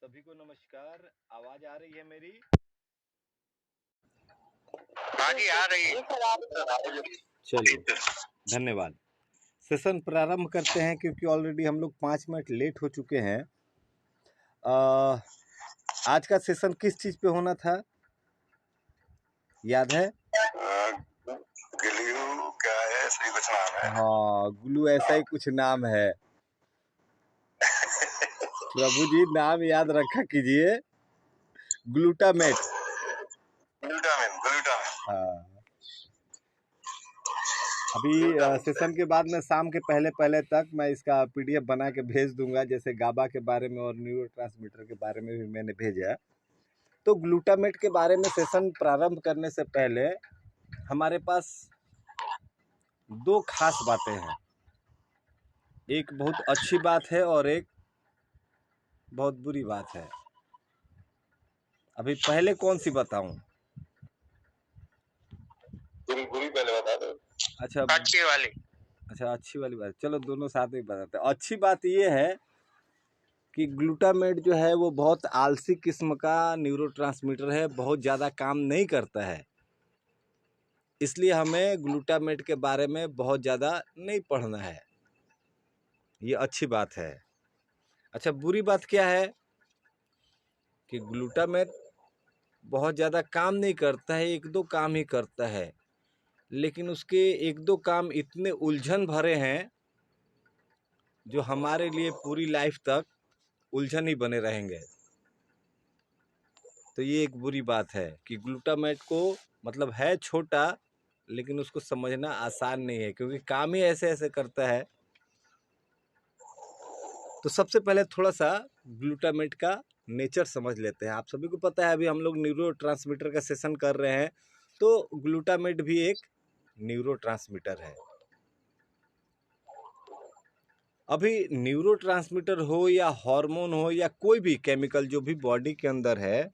सभी को नमस्कार। आवाज आ रही है मेरी? हाँ जी, आ रही है। चलिए, धन्यवाद। सेशन प्रारंभ करते हैं क्योंकि ऑलरेडी हम लोग 5 मिनट लेट हो चुके हैं। आज का सेशन किस चीज पे होना था, याद है? ग्लू क्या है, ऐसा ही कुछ नाम है। हाँ, ग्लू ऐसा ही कुछ नाम है। प्रभु जी, नाम याद रखा कीजिए। ग्लूटामेट। ग्लूटामिन। हाँ, अभी सेशन के बाद में शाम के पहले पहले तक मैं इसका पीडीएफ बना के भेज दूंगा, जैसे गाबा के बारे में और न्यूरोट्रांसमीटर के बारे में भी मैंने भेजा है। तो ग्लूटामेट के बारे में सेशन प्रारंभ करने से पहले हमारे पास दो खास बातें हैं। एक बहुत अच्छी बात है और एक बहुत बुरी बात है। अभी पहले कौन सी बताऊं? बुरी पहले बता दो। अच्छा, अच्छी वाली। अच्छा, अच्छी वाली बात, चलो दोनों साथ में बताते हैं। अच्छी बात ये है कि ग्लूटामेट जो है वो बहुत आलसी किस्म का न्यूरोट्रांसमीटर है, बहुत ज़्यादा काम नहीं करता है। इसलिए हमें ग्लूटामेट के बारे में बहुत ज़्यादा नहीं पढ़ना है। ये अच्छी बात है। अच्छा, बुरी बात क्या है कि ग्लूटामेट बहुत ज़्यादा काम नहीं करता है, एक दो काम ही करता है, लेकिन उसके एक दो काम इतने उलझन भरे हैं जो हमारे लिए पूरी लाइफ तक उलझन ही बने रहेंगे। तो ये एक बुरी बात है कि ग्लूटामेट को मतलब है छोटा, लेकिन उसको समझना आसान नहीं है क्योंकि काम ही ऐसे ऐसे करता है। तो सबसे पहले थोड़ा सा ग्लूटामेट का नेचर समझ लेते हैं। आप सभी को पता है, अभी हम लोग न्यूरोट्रांसमीटर का सेशन कर रहे हैं, तो ग्लूटामेट भी एक न्यूरोट्रांसमीटर है। अभी न्यूरोट्रांसमीटर हो या हार्मोन हो या कोई भी केमिकल जो भी बॉडी के अंदर है,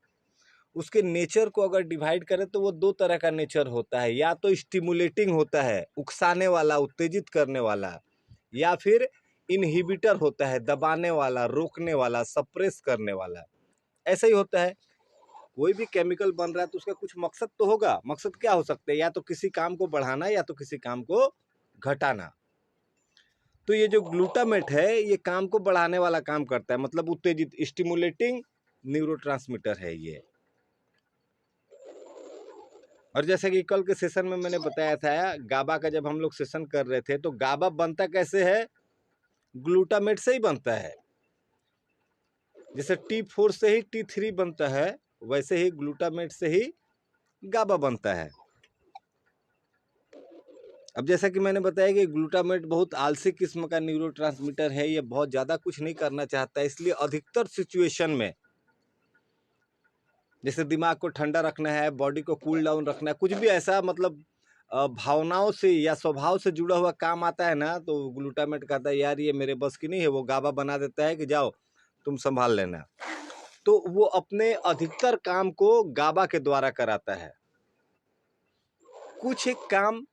उसके नेचर को अगर डिवाइड करें तो वो दो तरह का नेचर होता है। या तो स्टिमुलेटिंग होता है, उकसाने वाला, उत्तेजित करने वाला, या फिर इनहिबिटर होता है, दबाने वाला, रोकने वाला, सप्रेस करने वाला। ऐसा ही होता है। कोई भी केमिकल बन रहा है तो उसका कुछ मकसद तो होगा। मकसद क्या हो सकता है? या तो किसी काम को बढ़ाना या तो किसी काम को घटाना। तो ये जो ग्लूटामेट है ये काम को बढ़ाने वाला काम करता है, मतलब उत्तेजित, स्टिमुलेटिंग न्यूरोट्रांसमीटर है ये। और जैसे कि कल के सेशन में मैंने बताया था, गाबा का जब हम लोग सेशन कर रहे थे तो गाबा बनता कैसे है? ग्लूटामेट से ही बनता है। जैसे T4 से ही T3 बनता है, वैसे ही ग्लूटामेट से ही गाबा बनता है। अब जैसा कि मैंने बताया कि ग्लूटामेट बहुत आलसी किस्म का न्यूरोट्रांसमीटर है, ये बहुत ज़्यादा कुछ नहीं करना चाहता है। इसलिए अधिकतर सिचुएशन में, जैसे दिमाग को ठंडा रखना है, बॉडी को कूल डाउन रखना है, कुछ भी ऐसा मतलब भावनाओं से या स्वभाव से जुड़ा हुआ काम आता है ना, तो ग्लूटामेट कहता है यार ये मेरे बस की नहीं है। वो गाबा बना देता है कि जाओ तुम संभाल लेना। तो वो अपने अधिकतर काम को गाबा के द्वारा कराता है। कुछ एक काम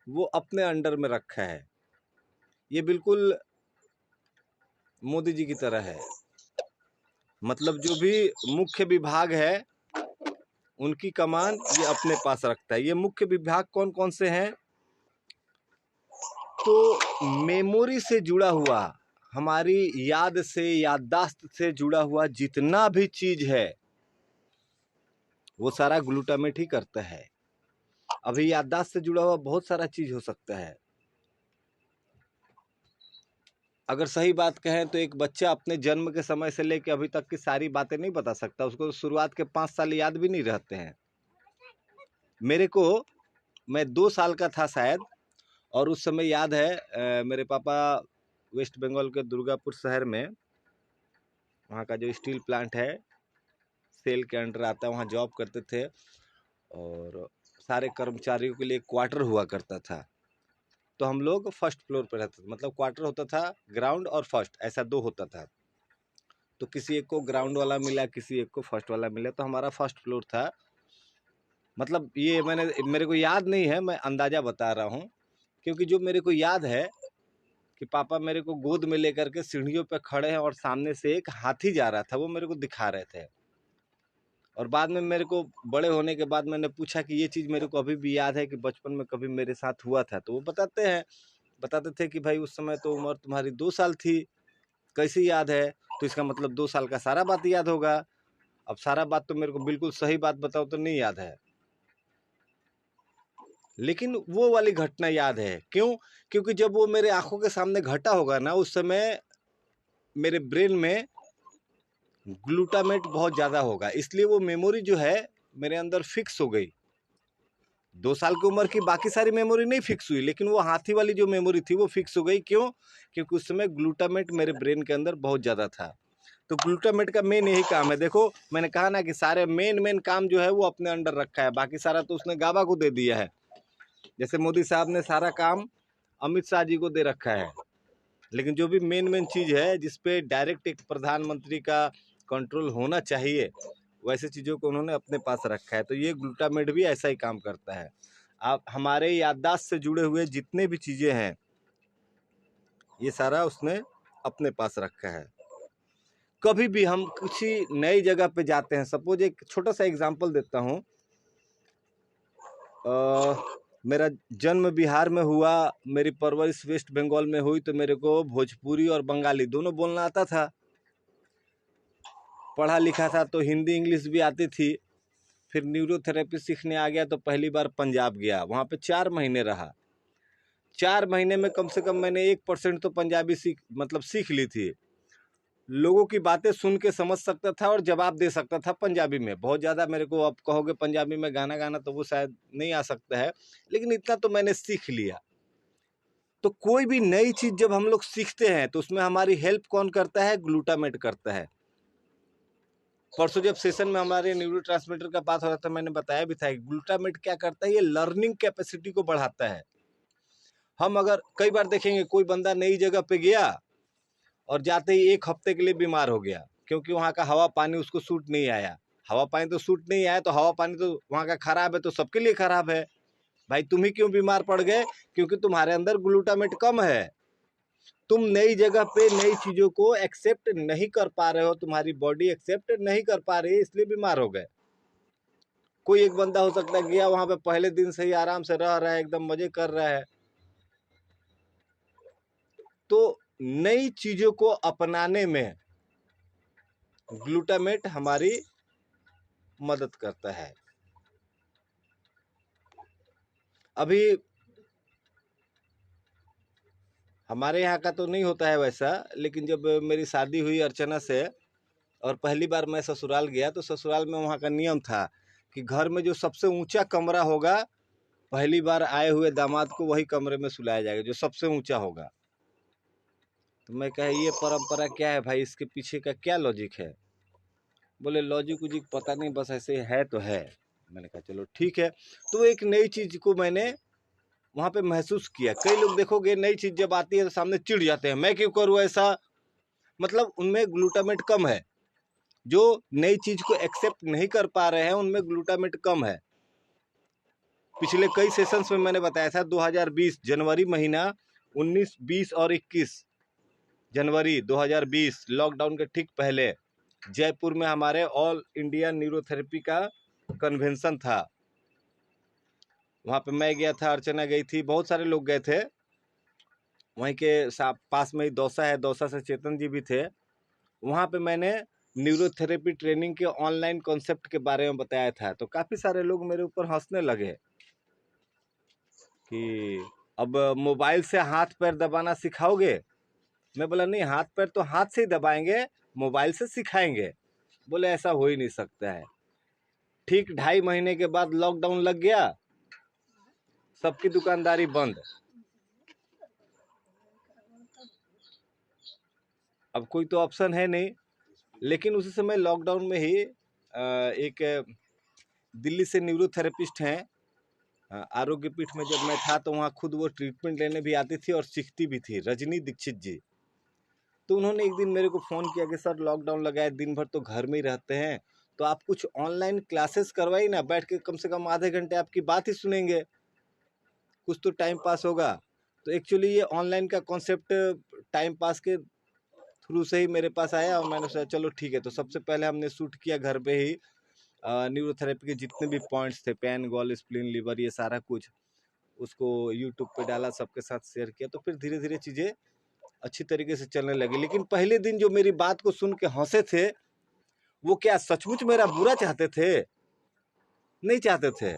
वो अपने अंडर में रखा है। ये बिल्कुल मोदी जी की तरह है। मतलब जो भी मुख्य विभाग है उनकी कमान ये अपने पास रखता है। ये मुख्य विभाग कौन कौन से हैं? तो मेमोरी से जुड़ा हुआ, हमारी याद से, याददाश्त से जुड़ा हुआ जितना भी चीज है वो सारा ग्लूटामेट ही करता है। अभी याददाश्त से जुड़ा हुआ बहुत सारा चीज हो सकता है। अगर सही बात कहें तो एक बच्चा अपने जन्म के समय से लेकर अभी तक की सारी बातें नहीं बता सकता। उसको शुरुआत के 5 साल याद भी नहीं रहते हैं। मेरे को, मैं 2 साल का था शायद, और उस समय याद है मेरे पापा वेस्ट बंगाल के दुर्गापुर शहर में, वहाँ का जो स्टील प्लांट है सेल के अंडर आता है, वहाँ जॉब करते थे। और सारे कर्मचारियों के लिए क्वार्टर हुआ करता था। तो हम लोग फर्स्ट फ्लोर पर रहते थे, मतलब क्वार्टर होता था, ग्राउंड और फर्स्ट, ऐसा दो होता था। तो किसी एक को ग्राउंड वाला मिला, किसी एक को फर्स्ट वाला मिला, तो हमारा फर्स्ट फ्लोर था। मतलब ये मेरे को याद नहीं है, मैं अंदाज़ा बता रहा हूँ, क्योंकि जो मेरे को याद है कि पापा मेरे को गोद में लेकर के सीढ़ियों पे खड़े हैं और सामने से एक हाथी जा रहा था, वो मेरे को दिखा रहे थे। और बाद में मेरे को बड़े होने के बाद मैंने पूछा कि ये चीज़ मेरे को अभी भी याद है कि बचपन में कभी मेरे साथ हुआ था। तो वो बताते थे कि भाई उस समय तो उम्र तुम्हारी 2 साल थी, कैसे याद है? तो इसका मतलब 2 साल का सारा बात याद होगा। अब सारा बात तो मेरे को बिल्कुल सही बात बताओ तो नहीं याद है, लेकिन वो वाली घटना याद है। क्यों? क्योंकि जब वो मेरे आंखों के सामने घटा होगा ना, उस समय मेरे ब्रेन में ग्लूटामेट बहुत ज़्यादा होगा, इसलिए वो मेमोरी जो है मेरे अंदर फिक्स हो गई। 2 साल की उम्र की बाकी सारी मेमोरी नहीं फिक्स हुई, लेकिन वो हाथी वाली जो मेमोरी थी वो फिक्स हो गई। क्यों? क्योंकि उस समय ग्लूटामेट मेरे ब्रेन के अंदर बहुत ज़्यादा था। तो ग्लूटामेट का मेन यही काम है। देखो मैंने कहा ना कि सारे मेन काम जो है वो अपने अंडर रखा है, बाकी सारा तो उसने गाबा को दे दिया है। जैसे मोदी साहब ने सारा काम अमित शाह जी को दे रखा है, लेकिन जो भी मेन चीज़ है जिसपे डायरेक्ट एक प्रधानमंत्री का कंट्रोल होना चाहिए, वैसे चीज़ों को उन्होंने अपने पास रखा है। तो ये ग्लूटामेट भी ऐसा ही काम करता है। आप हमारे याददाश्त से जुड़े हुए जितने भी चीज़ें हैं, ये सारा उसने अपने पास रखा है। कभी भी हम किसी नई जगह पे जाते हैं, सपोज एक छोटा सा एग्जांपल देता हूँ। मेरा जन्म बिहार में हुआ, मेरी परवरिश वेस्ट बंगाल में हुई, तो मेरे को भोजपुरी और बंगाली दोनों बोलना आता था। पढ़ा लिखा था तो हिंदी इंग्लिश भी आती थी। फिर न्यूरोथेरेपी सीखने आ गया तो पहली बार पंजाब गया, वहाँ पे 4 महीने रहा। 4 महीने में कम से कम मैंने 1% तो पंजाबी सीख ली थी। लोगों की बातें सुन के समझ सकता था और जवाब दे सकता था पंजाबी में। बहुत ज़्यादा मेरे को अब कहोगे पंजाबी में गाना गाना तो वो शायद नहीं आ सकता है, लेकिन इतना तो मैंने सीख लिया। तो कोई भी नई चीज़ जब हम लोग सीखते हैं तो उसमें हमारी हेल्प कौन करता है? ग्लूटामेट करता है। परसों जब सेशन में हमारे न्यूरोट्रांसमीटर का बात हो रहा था, मैंने बताया भी था कि ग्लूटामेट क्या करता है, ये लर्निंग कैपेसिटी को बढ़ाता है। हम अगर कई बार देखेंगे कोई बंदा नई जगह पे गया और जाते ही 1 हफ्ते के लिए बीमार हो गया, क्योंकि वहाँ का हवा पानी उसको सूट नहीं आया। हवा पानी तो सूट नहीं आया तो हवा पानी तो वहाँ का खराब है, तो सबके लिए खराब है। भाई तुम ही क्यों बीमार पड़ गए? क्योंकि तुम्हारे अंदर ग्लूटामेट कम है। तुम नई जगह पे नई चीजों को एक्सेप्ट नहीं कर पा रहे हो, तुम्हारी बॉडी एक्सेप्ट नहीं कर पा रही है, इसलिए बीमार हो गए। कोई एक बंदा हो सकता है गया वहां पे, पहले दिन से ही आराम से रह रहा है, एकदम मजे कर रहा है। तो नई चीजों को अपनाने में ग्लूटामेट हमारी मदद करता है। अभी हमारे यहाँ का तो नहीं होता है वैसा, लेकिन जब मेरी शादी हुई अर्चना से और पहली बार मैं ससुराल गया, तो ससुराल में वहाँ का नियम था कि घर में जो सबसे ऊंचा कमरा होगा, पहली बार आए हुए दामाद को वही कमरे में सुलाया जाएगा जो सबसे ऊंचा होगा। तो मैं कहा ये परंपरा क्या है भाई, इसके पीछे का क्या लॉजिक है? बोले लॉजिक उजिक पता नहीं, बस ऐसे है तो है। मैंने कहा चलो ठीक है। तो एक नई चीज को मैंने वहाँ पे महसूस किया। कई लोग देखोगे नई चीज जब आती है तो सामने चिढ़ जाते हैं, मैं क्यों करूँ ऐसा। मतलब उनमें ग्लूटामेट कम है। जो नई चीज को एक्सेप्ट नहीं कर पा रहे हैं उनमें ग्लूटामेट कम है। पिछले कई सेशंस में मैंने बताया था 2020 जनवरी महीना, 19, 20 और 21 जनवरी 2020 लॉकडाउन के ठीक पहले जयपुर में हमारे ऑल इंडिया न्यूरोथेरेपी का कन्वेंशन था। वहाँ पे मैं गया था, अर्चना गई थी, बहुत सारे लोग गए थे। वहीं के पास में ही दौसा है, दौसा से चेतन जी भी थे। वहाँ पे मैंने न्यूरोथेरेपी ट्रेनिंग के ऑनलाइन कॉन्सेप्ट के बारे में बताया था। तो काफ़ी सारे लोग मेरे ऊपर हंसने लगे कि अब मोबाइल से हाथ पैर दबाना सिखाओगे। मैं बोला नहीं, हाथ पैर तो हाथ से ही दबाएंगे, मोबाइल से सिखाएंगे। बोले ऐसा हो ही नहीं सकता है। ठीक 2.5 महीने के बाद लॉकडाउन लग गया, सबकी दुकानदारी बंद। अब कोई तो ऑप्शन है नहीं। लेकिन उसी समय लॉकडाउन में ही एक दिल्ली से न्यूरोथेरेपिस्ट हैं, आरोग्य पीठ में जब मैं था तो वहाँ खुद वो ट्रीटमेंट लेने भी आती थी और सीखती भी थी, रजनी दीक्षित जी। तो उन्होंने एक दिन मेरे को फ़ोन किया कि सर लॉकडाउन लगा है, दिन भर तो घर में ही रहते हैं, तो आप कुछ ऑनलाइन क्लासेस करवाइए ना, बैठ के कम से कम आधे घंटे आपकी बात ही सुनेंगे, कुछ तो टाइम पास होगा। तो एक्चुअली ये ऑनलाइन का कॉन्सेप्ट टाइम पास के थ्रू से ही मेरे पास आया और मैंने सोचा चलो ठीक है। तो सबसे पहले हमने शूट किया घर पे ही न्यूरोथेरेपी के जितने भी पॉइंट्स थे, पेन, गॉल, स्प्लीन, लिवर, ये सारा कुछ उसको यूट्यूब पे डाला, सबके साथ शेयर किया। तो फिर धीरे धीरे चीज़ें अच्छी तरीके से चलने लगी। लेकिन पहले दिन जो मेरी बात को सुन के हंसे थे, वो क्या सचमुच मेरा बुरा चाहते थे? नहीं चाहते थे।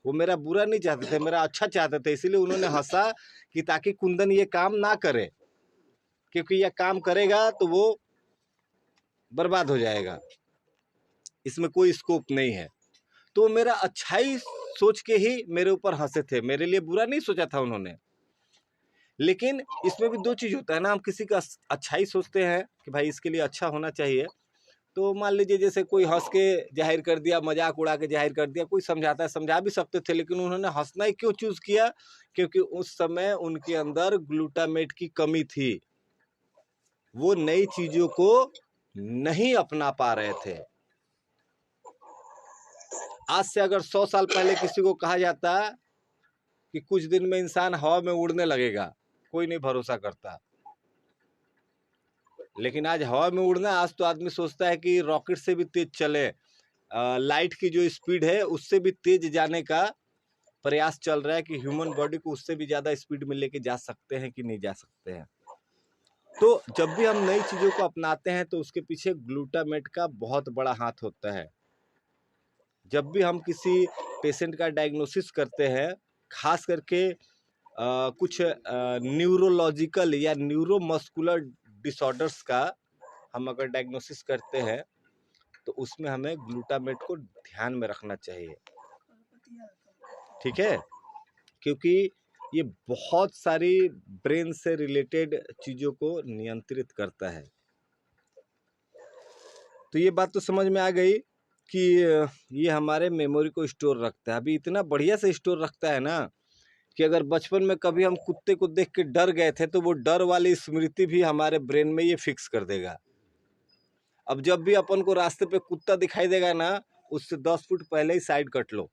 वो मेरा बुरा नहीं चाहते थे, मेरा अच्छा चाहते थे। इसीलिए उन्होंने हंसा कि ताकि कुंदन ये काम ना करे, क्योंकि यह काम करेगा तो वो बर्बाद हो जाएगा, इसमें कोई स्कोप नहीं है। तो मेरा अच्छाई सोच के ही मेरे ऊपर हंसे थे, मेरे लिए बुरा नहीं सोचा था उन्होंने। लेकिन इसमें भी दो चीज होता है ना, हम किसी का अच्छाई सोचते हैं कि भाई इसके लिए अच्छा होना चाहिए, तो मान लीजिए जैसे कोई हंस के जाहिर कर दिया, मजाक उड़ा के जाहिर कर दिया, कोई समझाता है, समझा भी सकते थे, लेकिन उन्होंने हंसना ही क्यों चूज किया? क्योंकि उस समय उनके अंदर ग्लूटामेट की कमी थी, वो नई चीजों को नहीं अपना पा रहे थे। आज से अगर 100 साल पहले किसी को कहा जाता कि कुछ दिन में इंसान हवा में उड़ने लगेगा, कोई नहीं भरोसा करता। लेकिन आज हवा में उड़ना, आज तो आदमी सोचता है कि रॉकेट से भी तेज चले, लाइट की जो स्पीड है उससे भी तेज जाने का प्रयास चल रहा है कि ह्यूमन बॉडी को उससे भी ज्यादा स्पीड में लेके जा सकते हैं कि नहीं जा सकते हैं। तो जब भी हम नई चीजों को अपनाते हैं तो उसके पीछे ग्लूटामेट का बहुत बड़ा हाथ होता है। जब भी हम किसी पेशेंट का डायग्नोसिस करते हैं, खास करके कुछ न्यूरोलॉजिकल या न्यूरोमस्कुलर डिसऑर्डर्स का हम अगर डायग्नोसिस करते हैं, तो उसमें हमें ग्लूटामेट को ध्यान में रखना चाहिए, ठीक है? क्योंकि ये बहुत सारी ब्रेन से रिलेटेड चीज़ों को नियंत्रित करता है। तो ये बात तो समझ में आ गई कि ये हमारे मेमोरी को स्टोर रखता है। अभी इतना बढ़िया से स्टोर रखता है ना कि अगर बचपन में कभी हम कुत्ते को देख के डर गए थे, तो वो डर वाली स्मृति भी हमारे ब्रेन में ये फिक्स कर देगा। अब जब भी अपन को रास्ते पे कुत्ता दिखाई देगा ना, उससे 10 फुट पहले ही साइड कट लो।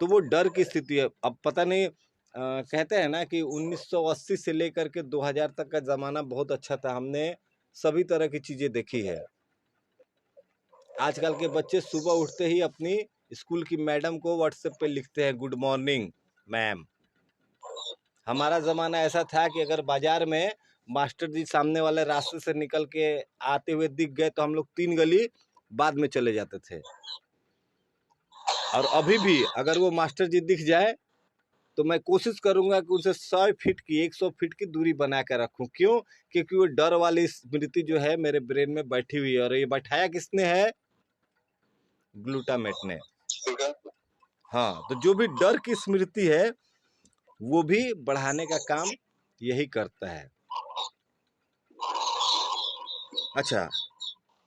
तो वो डर की स्थिति है। अब पता नहीं, कहते हैं ना कि 1980 से लेकर के 2000 तक का ज़माना बहुत अच्छा था, हमने सभी तरह की चीज़ें देखी है। आजकल के बच्चे सुबह उठते ही अपनी स्कूल की मैडम को व्हाट्सएप पे लिखते हैं, गुड मॉर्निंग मैम। हमारा ज़माना ऐसा था कि अगर बाजार में मास्टर जी सामने वाले रास्ते से निकल के आते हुए दिख गए, तो हम लोग 3 गली बाद में चले जाते थे। और अभी भी अगर वो मास्टर जी दिख जाए, तो मैं कोशिश करूंगा कि उनसे 100 फीट की 100 फीट की दूरी बना कर रखूं। क्यों? क्योंकि वो डर वाली स्मृति जो है मेरे ब्रेन में बैठी हुई है, और ये बैठाया किसने है? ग्लूटामेट ने। हाँ, तो जो भी डर की स्मृति है वो भी बढ़ाने का काम यही करता है। अच्छा,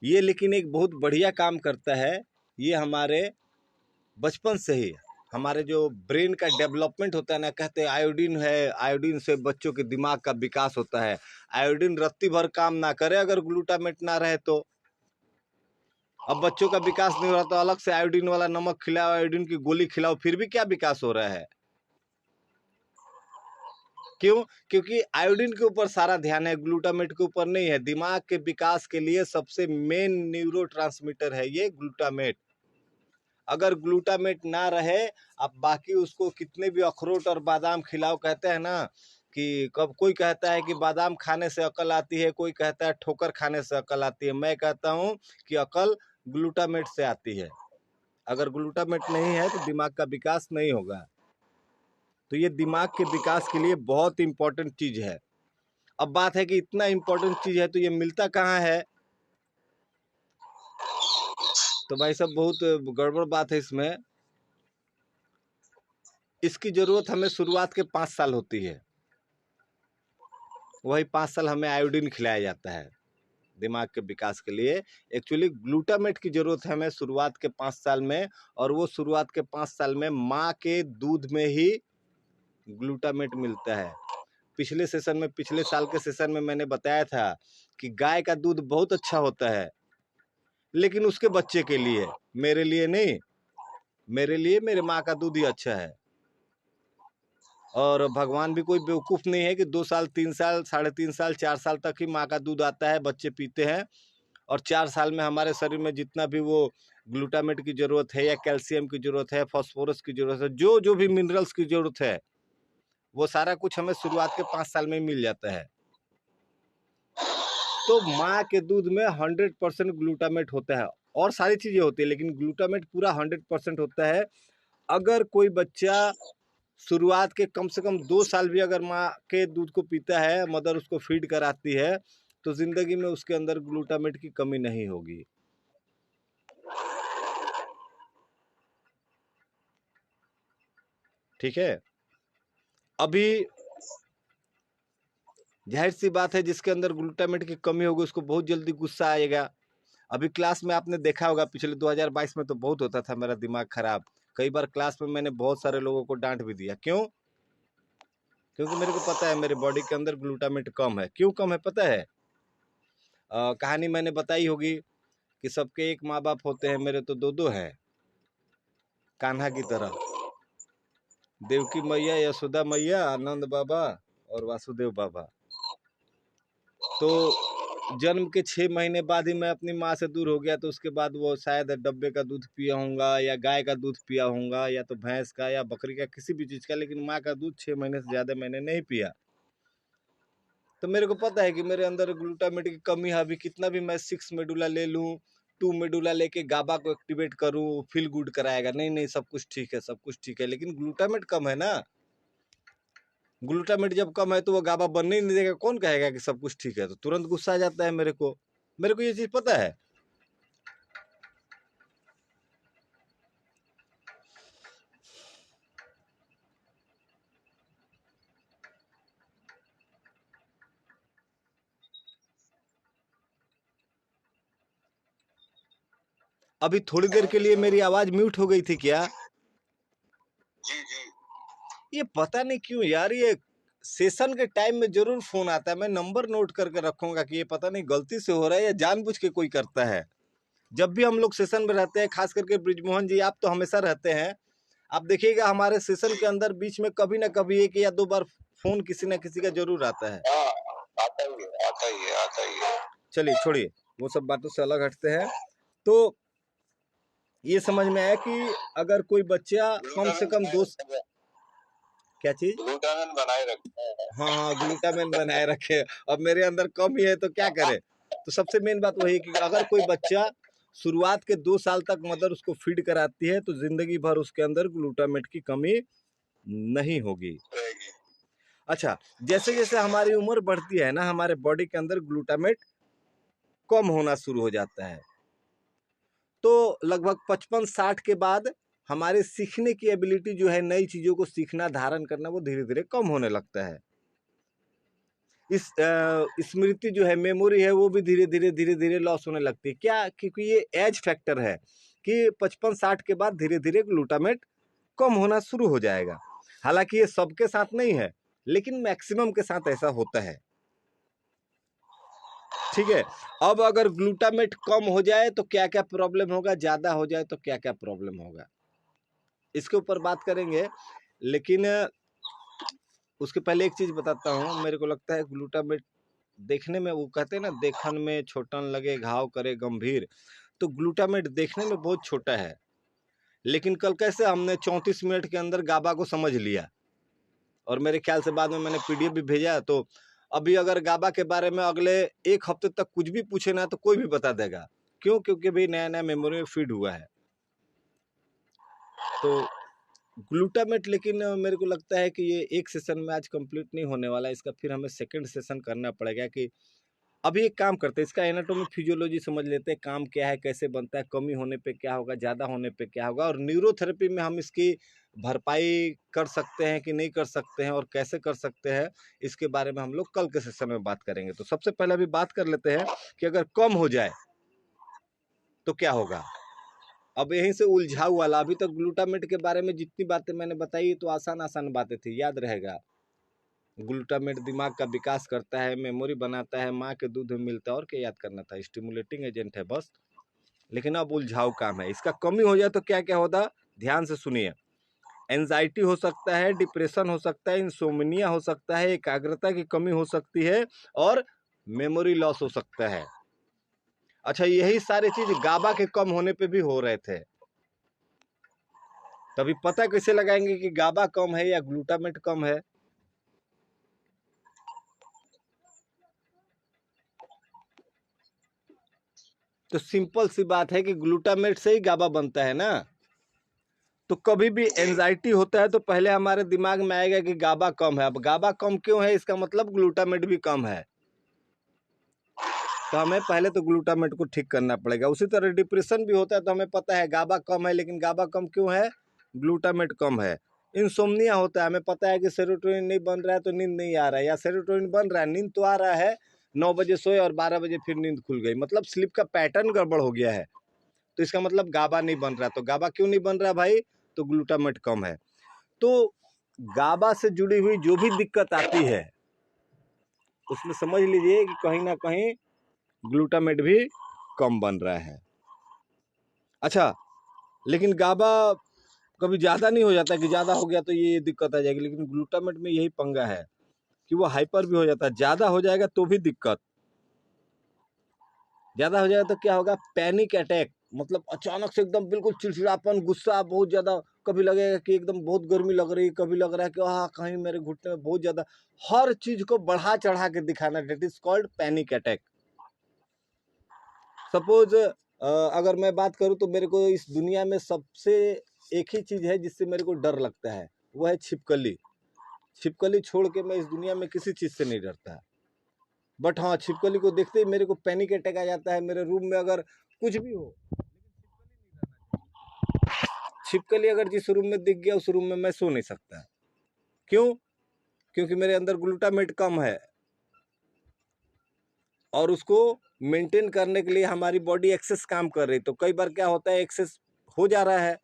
ये लेकिन एक बहुत बढ़िया काम करता है। ये हमारे बचपन से ही हमारे जो ब्रेन का डेवलपमेंट होता है ना, कहते हैं आयोडीन है, आयोडीन से बच्चों के दिमाग का विकास होता है। आयोडीन रत्ती भर काम ना करे अगर ग्लूटामेट ना रहे तो। अब बच्चों का विकास नहीं हो रहा तो अलग से आयोडीन वाला नमक खिलाओ, आयोडीन की गोली खिलाओ, फिर भी क्या विकास हो रहा है? क्यों? क्योंकि आयोडीन के ऊपर सारा ध्यान है, ग्लूटामेट के ऊपर नहीं है। दिमाग के विकास के लिए सबसे मेन न्यूरोट्रांसमीटर है ये ग्लूटामेट। अगर ग्लूटामेट ना रहे, अब बाकी उसको कितने भी अखरोट और बादाम खिलाओ, कहते हैं ना कि कब कोई कहता है कि बादाम खाने से अकल आती है, कोई कहता है ठोकर खाने से अकल आती है। मैं कहता हूं कि अकल ग्लूटामेट से आती है। अगर ग्लूटामेट नहीं है तो दिमाग का विकास नहीं होगा। तो ये दिमाग के विकास के लिए बहुत इंपॉर्टेंट चीज है। अब बात है कि इतना इंपॉर्टेंट चीज है तो ये मिलता कहाँ है? तो भाई साहब बहुत गड़बड़ बात है इसमें। इसकी जरूरत हमें शुरुआत के 5 साल होती है। वही 5 साल हमें आयोडीन खिलाया जाता है दिमाग के विकास के लिए। एक्चुअली ग्लूटामेट की जरूरत है हमें शुरुआत के 5 साल में, और वो शुरुआत के 5 साल में माँ के दूध में ही ग्लूटामेट मिलता है। पिछले साल के सेशन में मैंने बताया था कि गाय का दूध बहुत अच्छा होता है, लेकिन उसके बच्चे के लिए, मेरे लिए नहीं। मेरे लिए मेरे माँ का दूध ही अच्छा है। और भगवान भी कोई बेवकूफ़ नहीं है कि 2 साल 3 साल 3.5 साल 4 साल तक ही माँ का दूध आता है, बच्चे पीते हैं और 4 साल में हमारे शरीर में जितना भी वो ग्लूटामेट की ज़रूरत है या कैल्शियम की ज़रूरत है, फास्फोरस की ज़रूरत है, जो भी मिनरल्स की ज़रूरत है, वो सारा कुछ हमें शुरुआत के 5 साल में मिल जाता है। तो माँ के दूध में 100% ग्लूटामेट होता है और सारी चीज़ें होती है, लेकिन ग्लूटामेट पूरा 100% होता है। अगर कोई बच्चा शुरुआत के कम से कम 2 साल भी अगर माँ के दूध को पीता है, मदर उसको फीड कराती है, तो ज़िंदगी में उसके अंदर ग्लूटामेट की कमी नहीं होगी। ठीक है? अभी ज़ाहिर-सी बात है, जिसके अंदर ग्लूटामेट की कमी होगी उसको बहुत जल्दी गुस्सा आएगा। अभी क्लास में आपने देखा होगा, पिछले 2022 में तो बहुत होता था मेरा दिमाग खराब। कई बार क्लास में मैंने बहुत सारे लोगों को डाँट भी दिया। क्यों? क्योंकि मेरे को पता है मेरे बॉडी के अंदर ग्लूटामेट कम है। क्यों कम है पता है? कहानी मैंने बताई होगी कि सबके एक माँ-बाप होते हैं, मेरे तो 2-2 हैं, कान्हा की तरह। देवकी मैया, यशोदा मैया, आनंद बाबा और वासुदेव बाबा। तो जन्म के 6 महीने बाद ही मैं अपनी माँ से दूर हो गया, तो उसके बाद वो शायद डब्बे का दूध पिया होऊंगा या गाय का दूध पिया होऊंगा या तो भैंस का या बकरी का, किसी भी चीज़ का, लेकिन माँ का दूध 6 महीने से ज़्यादा मैंने नहीं पिया। तो मेरे को पता है कि मेरे अंदर ग्लूटामेट की कमी है। अभी कितना भी मैं 6 मेडुला ले लूँ, 2 मेडुला लेके गाबा को एक्टिवेट करूँ, फील गुड कराएगा। नहीं नहीं, सब कुछ ठीक है, सब कुछ ठीक है, लेकिन ग्लूटामेट कम है ना। ग्लूटामेट जब कम है तो वो गाबा बनने ही नहीं देगा। कौन कहेगा कि सब कुछ ठीक है? तो तुरंत गुस्सा आ जाता है मेरे को ये चीज़ पता है। अभी थोड़ी देर के लिए मेरी आवाज म्यूट हो गई थी क्या? जी जी। ये पता नहीं क्यों यार, ये सेशन के टाइम में जरूर फोन आता है। मैं नंबर नोट करके रखूंगा कि ये पता नहीं गलती से हो रहा है या जानबूझ के कोई करता है। जब भी हम लोग सेशन में रहते हैं, खास करके ब्रिजमोहन जी, आप तो हमेशा रहते हैं, आप देखिएगा हमारे सेशन के अंदर बीच में कभी ना कभी 1 या 2 बार फोन किसी ना किसी का जरूर आता है। हाँ, आता ही है, आता ही है, आता ही है। चलिए छोड़िए, वो सब बातों से अलग हटते हैं। तो ये समझ में आया कि अगर कोई बच्चा कम से कम 2 क्या चीज, ग्लूटामिन बनाए रखते हैं। हाँ ग्लूटामिन बनाए रखे। अब मेरे अंदर कम ही है तो क्या करे? तो सबसे मेन बात वही है कि अगर कोई बच्चा शुरुआत के 2 साल तक मदर उसको फीड कराती है तो जिंदगी भर उसके अंदर ग्लूटामेट की कमी नहीं होगी। अच्छा, जैसे जैसे हमारी उम्र बढ़ती है ना, हमारे बॉडी के अंदर ग्लूटामेट कम होना शुरू हो जाता है। तो लगभग 55-60 के बाद हमारे सीखने की एबिलिटी जो है, नई चीजों को सीखना, धारण करना, वो धीरे धीरे कम होने लगता है। इस स्मृति जो है, मेमोरी है, वो भी धीरे धीरे लॉस होने लगती है। क्या? क्योंकि ये एज फैक्टर है कि 55-60 के बाद धीरे धीरे ग्लूटामेट कम होना शुरू हो जाएगा। हालांकि ये सबके साथ नहीं है, लेकिन मैक्सिमम के साथ ऐसा होता है। ठीक है, अब अगर ग्लूटामेट कम हो जाए तो क्या क्या प्रॉब्लम होगा, ज्यादा हो जाए तो क्या क्या प्रॉब्लम होगा, इसके ऊपर बात करेंगे। लेकिन उसके पहले एक चीज बताता हूँ। मेरे को लगता है ग्लूटामेट देखने में, वो कहते हैं ना, देखन में छोटन लगे घाव करे गंभीर, तो ग्लूटामेट देखने में बहुत छोटा है, लेकिन कल कैसे हमने 34 मिनट के अंदर गाबा को समझ लिया, और मेरे ख्याल से बाद में मैंने पीडीएफ भी भेजा। तो अभी अगर गाबा के बारे में अगले 1 हफ्ते तक कुछ भी पूछे ना तो कोई भी बता देगा। क्यों? क्योंकि भाई नया नया मेमोरी में फीड हुआ है। तो ग्लूटामेट, लेकिन मेरे को लगता है कि ये एक सेशन में आज कंप्लीट नहीं होने वाला, इसका फिर हमें सेकंड सेशन करना पड़ेगा। कि अभी एक काम करते हैं, इसका एनाटॉमी फिजियोलॉजी समझ लेते हैं, काम क्या है, कैसे बनता है, कमी होने पे क्या होगा, ज़्यादा होने पे क्या होगा, और न्यूरोथेरेपी में हम इसकी भरपाई कर सकते हैं कि नहीं कर सकते हैं, और कैसे कर सकते हैं, इसके बारे में हम लोग कल के सेशन में बात करेंगे। तो सबसे पहले अभी बात कर लेते हैं कि अगर कम हो जाए तो क्या होगा। अब यहीं से उलझाऊ वाला, अभी तक ग्लूटामेट के बारे में जितनी बातें मैंने बताई तो आसान आसान बातें थी, याद रहेगा। ग्लूटामेट दिमाग का विकास करता है, मेमोरी बनाता है, माँ के दूध में मिलता है, और क्या याद करना था, स्टिमुलेटिंग एजेंट है बस। लेकिन अब उलझाऊ काम है, इसका कमी हो जाए तो क्या क्या होता, ध्यान से सुनिए। एंजाइटी हो सकता है, डिप्रेशन हो सकता है, इंसोम्निया हो सकता है, एकाग्रता की कमी हो सकती है और मेमोरी लॉस हो सकता है। अच्छा, यही सारी चीज गाबा के कम होने पे भी हो रहे थे। तभी पता कैसे लगाएंगे कि गाबा कम है या ग्लूटामेट कम है? तो सिंपल सी बात है कि ग्लूटामेट से ही गाबा बनता है ना। तो कभी भी जी एंजाइटी होता है तो पहले हमारे दिमाग में आएगा कि गाबा कम है। अब गाबा कम क्यों है, इसका मतलब ग्लूटामेट भी कम है। तो हमें पहले तो ग्लूटामेट को ठीक करना पड़ेगा। उसी तरह डिप्रेशन भी होता है तो हमें पता है गाबा कम है, लेकिन गाबा कम क्यों है? ग्लूटामेट कम है। इंसोम्निया होता है, हमें पता है कि सेरोटोनिन नहीं बन रहा है तो नींद नहीं आ रहा है, या सेरोटोनिन बन रहा है, नींद तो आ रहा है, 9 बजे सोए और 12 बजे फिर नींद खुल गई, मतलब स्लीप का पैटर्न गड़बड़ हो गया है। तो इसका मतलब गाबा नहीं बन रहा। तो गाबा क्यों नहीं बन रहा भाई? तो ग्लूटामेट कम है। तो गाबा से जुड़ी हुई जो भी दिक्कत आती है उसमें समझ लीजिए कि कहीं ना कहीं ग्लूटामेट भी कम बन रहा है। अच्छा, लेकिन गाबा कभी ज़्यादा नहीं हो जाता कि ज़्यादा हो गया तो ये दिक्कत आ जाएगी, लेकिन ग्लूटामेट में यही पंगा है कि वो हाइपर भी हो जाता है। ज़्यादा हो जाएगा तो भी दिक्कत। ज़्यादा हो जाएगा तो क्या होगा? पैनिक अटैक, मतलब अचानक से एकदम बिल्कुल चिड़चिड़ापन, गुस्सा बहुत ज़्यादा। कभी लगेगा कि एकदम बहुत गर्मी लग रही है, कभी लग रहा है कि कहीं मेरे घुटने में बहुत ज़्यादा। हर चीज़ को बढ़ा चढ़ा के दिखाना, that is called panic attack. Suppose अगर मैं बात करूं तो मेरे को इस दुनिया में सबसे एक ही चीज़ है जिससे मेरे को डर लगता है, वो है छिपकली। छिपकली छोड़ के मैं इस दुनिया में किसी चीज़ से नहीं डरता। बट हाँ, छिपकली को देखते ही मेरे को पैनिक अटैक आ जाता है। मेरे रूम में अगर कुछ भी हो, छिपकली अगर जिस रूम में दिख गया उस रूम में मैं सो नहीं सकता। क्यों? क्योंकि मेरे अंदर ग्लूटामेट कम है और उसको मेंटेन करने के लिए हमारी बॉडी एक्सेस काम कर रही। तो कई बार क्या होता है, एक्सेस हो जा रहा है,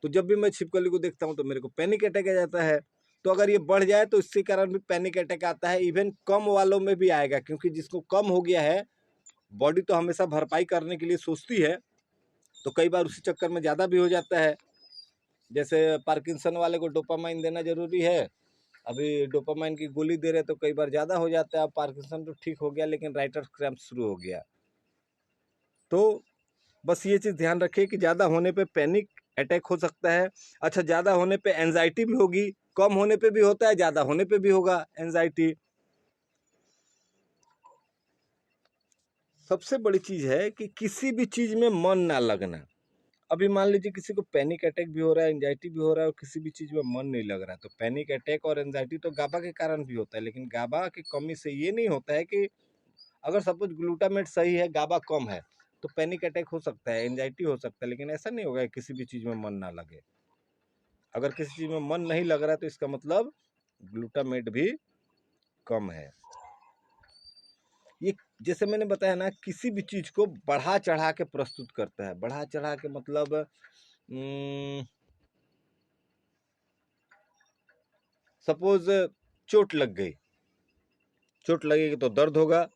तो जब भी मैं छिपकली को देखता हूँ तो मेरे को पैनिक अटैक आ जाता है। तो अगर ये बढ़ जाए तो इसके कारण भी पैनिक अटैक आता है। इवन कम वालों में भी आएगा, क्योंकि जिसको कम हो गया है, बॉडी तो हमेशा भरपाई करने के लिए सोचती है, तो कई बार उसी चक्कर में ज़्यादा भी हो जाता है। जैसे पार्किंसन वाले को डोपामाइन देना जरूरी है, अभी डोपामाइन की गोली दे रहे तो कई बार ज़्यादा हो जाता है। अब पार्किंसन तो ठीक हो गया, लेकिन राइटर्स क्रैम्प शुरू हो गया। तो बस ये चीज़ ध्यान रखिए कि ज़्यादा होने पे पैनिक अटैक हो सकता है। अच्छा, ज़्यादा होने पे एंजाइटी भी होगी। कम होने पे भी होता है, ज़्यादा होने पे भी होगा एंजाइटी। सबसे बड़ी चीज़ है कि किसी भी चीज़ में मन ना लगना। अभी मान लीजिए किसी को पैनिक अटैक भी हो रहा है, एंजाइटी भी हो रहा है और किसी भी चीज़ में मन नहीं लग रहा है, तो पैनिक अटैक और एंजाइटी तो गाबा के कारण भी होता है। लेकिन गाबा की कमी से ये नहीं होता है कि अगर सपोज ग्लूटामेट सही है, गाबा कम है, तो पैनिक अटैक हो सकता है, एंजाइटी हो सकता है, लेकिन ऐसा नहीं होगा कि किसी भी चीज़ में मन ना लगे। अगर किसी चीज़ में मन नहीं लग रहा है तो इसका मतलब ग्लूटामेट भी कम है। ये जैसे मैंने बताया ना, किसी भी चीज़ को बढ़ा चढ़ा के प्रस्तुत करता है। बढ़ा चढ़ा के मतलब सपोज चोट लग गई, चोट लगेगी तो दर्द होगा।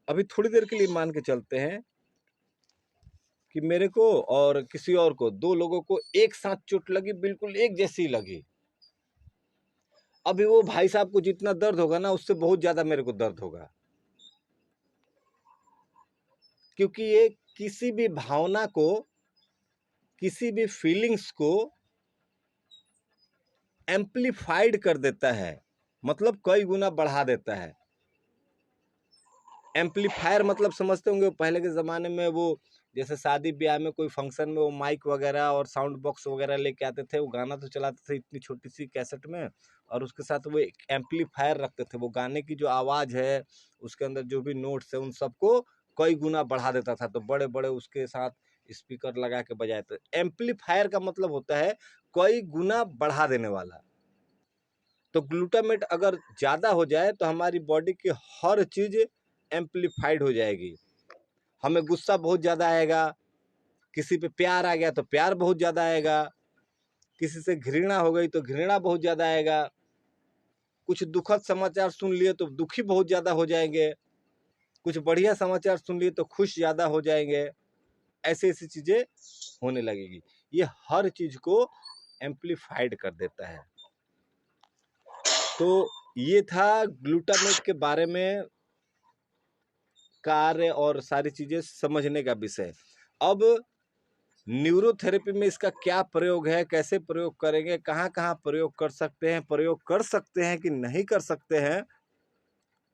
अभी थोड़ी देर के लिए मान के चलते हैं कि मेरे को और किसी और को, दो लोगों को एक साथ चोट लगी, बिल्कुल एक जैसी लगी। अभी वो भाई साहब को जितना दर्द होगा ना, उससे बहुत ज्यादा मेरे को दर्द होगा, क्योंकि ये किसी भी भावना को, किसी भी फीलिंग्स को एम्पलीफाइड कर देता है, मतलब कई गुना बढ़ा देता है। एम्पलीफायर मतलब समझते होंगे, पहले के ज़माने में वो जैसे शादी ब्याह में कोई फंक्शन में वो माइक वगैरह और साउंड बॉक्स वगैरह लेके आते थे, वो गाना तो चलाते थे इतनी छोटी सी कैसेट में, और उसके साथ वो एक एम्पलीफायर रखते थे। वो गाने की जो आवाज़ है, उसके अंदर जो भी नोट्स है, उन सबको कई गुना बढ़ा देता था। तो बड़े बड़े उसके साथ स्पीकर लगा के बजाए। तो एम्पलीफायर का मतलब होता है कई गुना बढ़ा देने वाला। तो ग्लूटामेट अगर ज़्यादा हो जाए तो हमारी बॉडी की हर चीज़ एम्पलीफाइड हो जाएगी। हमें गुस्सा बहुत ज़्यादा आएगा, किसी पे प्यार आ गया तो प्यार बहुत ज़्यादा आएगा, किसी से घृणा हो गई तो घृणा बहुत ज़्यादा आएगा, कुछ दुखद समाचार सुन लिए तो दुखी बहुत ज़्यादा हो जाएंगे, कुछ बढ़िया समाचार सुन लिए तो खुश ज़्यादा हो जाएंगे। ऐसी ऐसी चीज़ें होने लगेगी। ये हर चीज़ को एम्प्लीफाइड कर देता है। तो ये था ग्लूटामेट के बारे में कार्य और सारी चीजें समझने का विषय। अब न्यूरोथेरेपी में इसका क्या प्रयोग है, कैसे प्रयोग करेंगे, कहाँ कहाँ प्रयोग कर सकते हैं कि नहीं कर सकते हैं,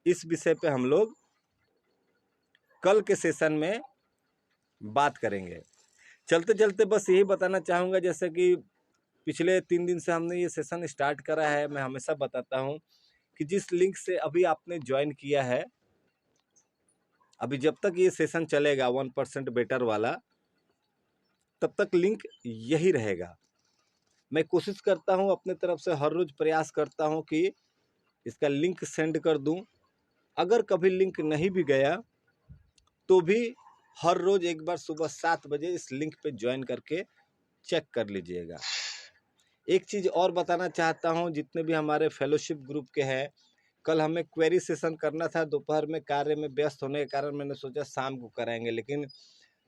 इस विषय पे हम लोग कल के सेशन में बात करेंगे। चलते चलते बस यही बताना चाहूँगा, जैसे कि पिछले 3 दिन से हमने ये सेशन स्टार्ट करा है, मैं हमेशा बताता हूँ कि जिस लिंक से अभी आपने ज्वाइन किया है, अभी जब तक ये सेशन चलेगा 1% बेटर वाला, तब तक लिंक यही रहेगा। मैं कोशिश करता हूँ अपने तरफ से, हर रोज प्रयास करता हूँ कि इसका लिंक सेंड कर दूं। अगर कभी लिंक नहीं भी गया तो भी हर रोज एक बार सुबह 7 बजे इस लिंक पे ज्वाइन करके चेक कर लीजिएगा। एक चीज और बताना चाहता हूँ, जितने भी हमारे फेलोशिप ग्रुप के हैं, कल हमें क्वेरी सेशन करना था, दोपहर में कार्य में व्यस्त होने के कारण मैंने सोचा शाम को कराएंगे, लेकिन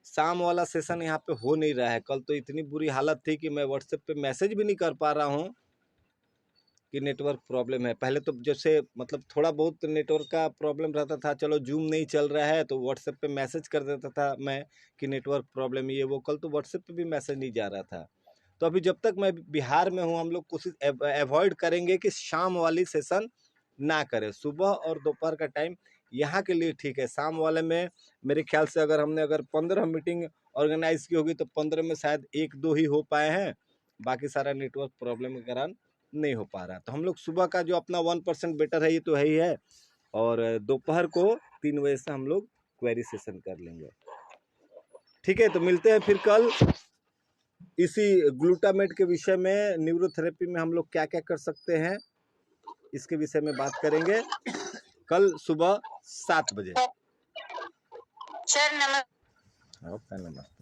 शाम वाला सेशन यहाँ पे हो नहीं रहा है। कल तो इतनी बुरी हालत थी कि मैं व्हाट्सएप पे मैसेज भी नहीं कर पा रहा हूँ कि नेटवर्क प्रॉब्लम है। पहले तो जैसे मतलब थोड़ा बहुत नेटवर्क का प्रॉब्लम रहता था, चलो जूम नहीं चल रहा है तो व्हाट्सएप पे मैसेज कर देता था मैं कि नेटवर्क प्रॉब्लम ये वो। कल तो व्हाट्सएप पे भी मैसेज नहीं जा रहा था। तो अभी जब तक मैं बिहार में हूँ, हम लोग कोशिश अवॉइड करेंगे कि शाम वाली सेशन ना करें। सुबह और दोपहर का टाइम यहाँ के लिए ठीक है। शाम वाले में मेरे ख्याल से अगर 15 मीटिंग ऑर्गेनाइज की होगी तो 15 में शायद 1-2 ही हो पाए हैं, बाकी सारा नेटवर्क प्रॉब्लम के कारण नहीं हो पा रहा। तो हम लोग सुबह का जो अपना 1% बेटर है ये तो है ही है, और दोपहर को 3 बजे से हम लोग क्वेरी सेशन कर लेंगे। ठीक है, तो मिलते हैं फिर कल इसी ग्लूटामेट के विषय में। न्यूरोथेरेपी में हम लोग क्या क्या कर सकते हैं इसके विषय में बात करेंगे कल सुबह 7 बजे। सर नमस्ते। नमस्ते।